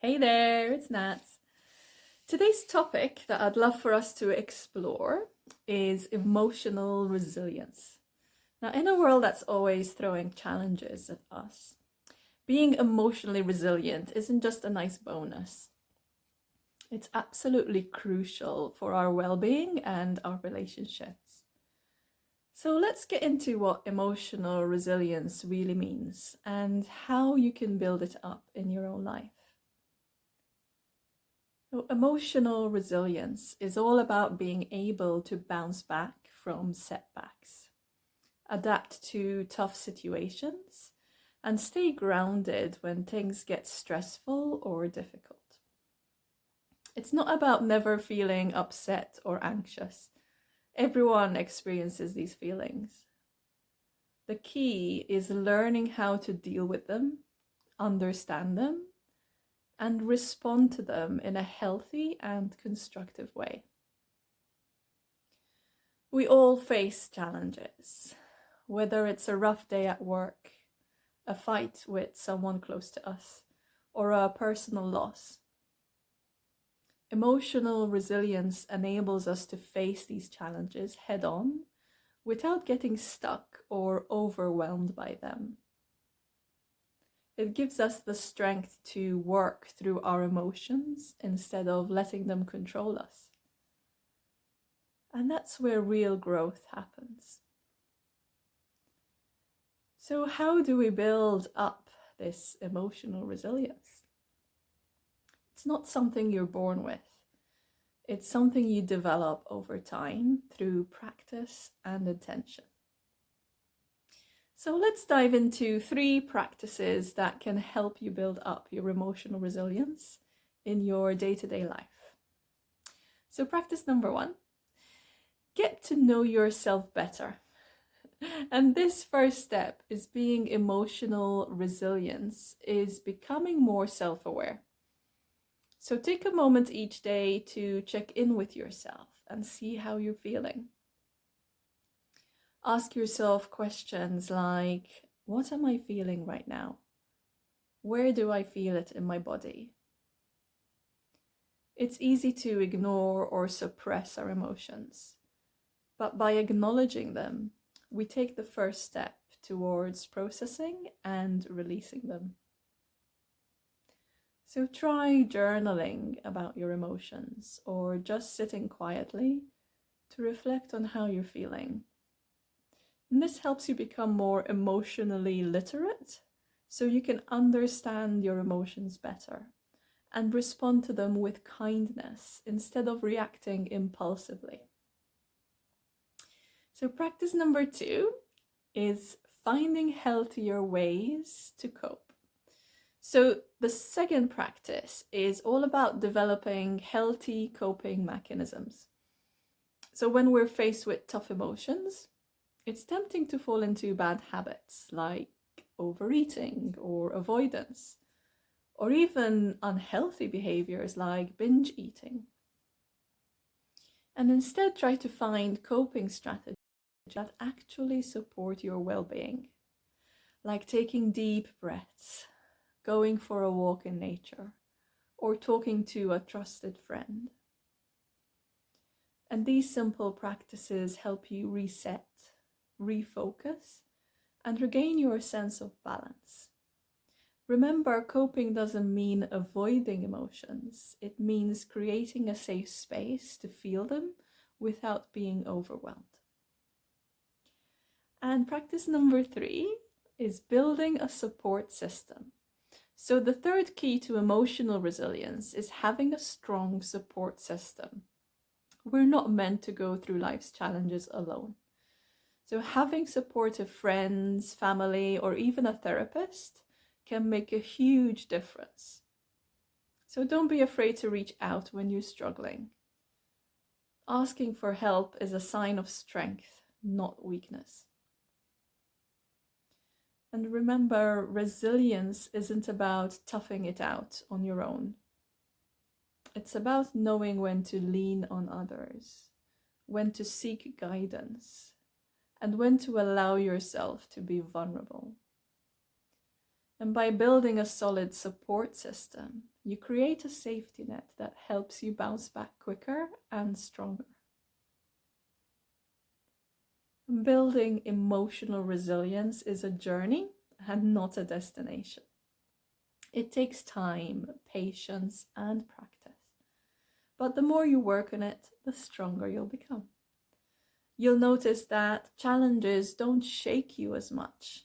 Hey there, it's Nats. Today's topic that I'd love for us to explore is emotional resilience. Now, in a world that's always throwing challenges at us, being emotionally resilient isn't just a nice bonus. It's absolutely crucial for our well-being and our relationships. So let's get into what emotional resilience really means and how you can build it up in your own life. So emotional resilience is all about being able to bounce back from setbacks, adapt to tough situations, and stay grounded when things get stressful or difficult. It's not about never feeling upset or anxious. Everyone experiences these feelings. The key is learning how to deal with them, understand them, and respond to them in a healthy and constructive way. We all face challenges, whether it's a rough day at work, a fight with someone close to us, or a personal loss. Emotional resilience enables us to face these challenges head on without getting stuck or overwhelmed by them. It gives us the strength to work through our emotions instead of letting them control us. And that's where real growth happens. So how do we build up this emotional resilience? It's not something you're born with. It's something you develop over time through practice and attention. So let's dive into 3 practices that can help you build up your emotional resilience in your day-to-day life. So practice number 1, get to know yourself better. And this first step is being emotional resilience is becoming more self-aware. So take a moment each day to check in with yourself and see how you're feeling. Ask yourself questions like, what am I feeling right now? Where do I feel it in my body? It's easy to ignore or suppress our emotions, but by acknowledging them, we take the first step towards processing and releasing them. So try journaling about your emotions or just sitting quietly to reflect on how you're feeling. And this helps you become more emotionally literate so you can understand your emotions better and respond to them with kindness instead of reacting impulsively. So practice number 2 is finding healthier ways to cope. So the second practice is all about developing healthy coping mechanisms. So when we're faced with tough emotions, it's tempting to fall into bad habits like overeating or avoidance, or even unhealthy behaviors like binge eating. And instead try to find coping strategies that actually support your well-being, like taking deep breaths, going for a walk in nature, or talking to a trusted friend. And these simple practices help you reset, refocus, and regain your sense of balance. Remember, coping doesn't mean avoiding emotions. It means creating a safe space to feel them without being overwhelmed. And practice number 3 is building a support system. So the third key to emotional resilience is having a strong support system. We're not meant to go through life's challenges alone. So having supportive friends, family, or even a therapist can make a huge difference. So don't be afraid to reach out when you're struggling. Asking for help is a sign of strength, not weakness. And remember, resilience isn't about toughing it out on your own. It's about knowing when to lean on others, when to seek guidance, and when to allow yourself to be vulnerable. And by building a solid support system, You create a safety net that helps you bounce back quicker and stronger. Building emotional resilience is a journey and not a destination. It takes time, patience, and practice. But the more you work on it, the stronger you'll become. You'll notice that challenges don't shake you as much.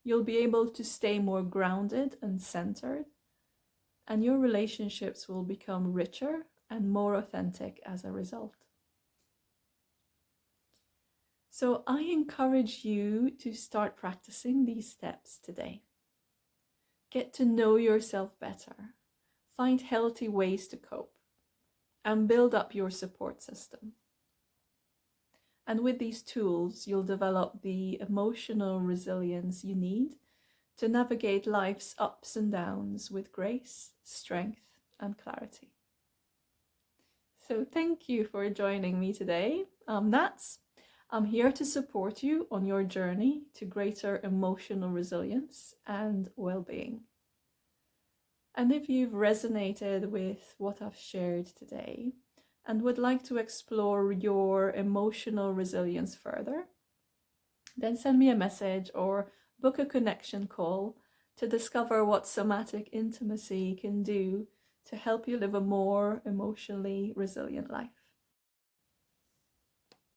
You'll be able to stay more grounded and centered, and your relationships will become richer and more authentic as a result. So I encourage you to start practicing these steps today. Get to know yourself better, find healthy ways to cope, and build up your support system. And with these tools, you'll develop the emotional resilience you need to navigate life's ups and downs with grace, strength, and clarity. So thank you for joining me today. I'm here to support you on your journey to greater emotional resilience and well-being. And if you've resonated with what I've shared today and would like to explore your emotional resilience further, then send me a message or book a connection call to discover what somatic intimacy can do to help you live a more emotionally resilient life.